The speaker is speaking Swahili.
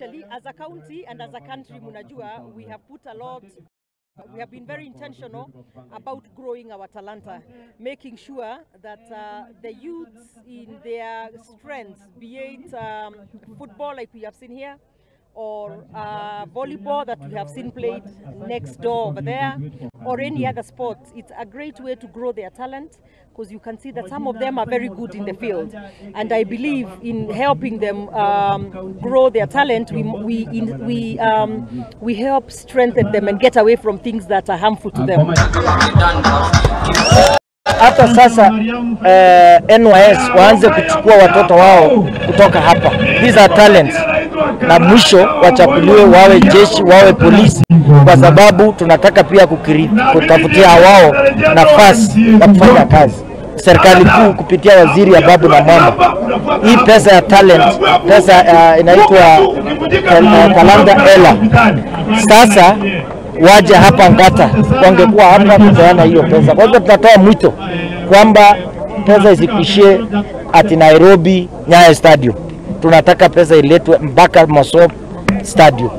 especially as a county and as a country, munajua, we have put a lot. We have been very intentional about growing our talanta, making sure that the youths in their strengths, be it football like we have seen here, or volleyball that we have seen played next door over there, or any other sport. It's a great way to grow their talent, because you can see that some of them are very good in the field. And I believe in helping them grow their talent, we help strengthen them and get away from things that are harmful to them. Hata sasa NYS waanze kuchukua watoto wao kutoka hapa. These are talents. Na mwisho wachakuliwe wawe jeshi, wawe polisi, kwa sababu tunataka pia kutafutia wao nafasi ya kufanya kazi. Serikali kuu kupitia waziri ya babu na mama, hii pesa ya talent, pesa inaitwa talanda ela. Sasa waje hapa Ngata, wangekuwa hapa kupeana hiyo pesa. Kwa hivyo tunatoa mwito kwamba pesa isikishie ati Nairobi Nyayo Stadium. Tunataka pesa iletwe mpaka Mosop Stadium.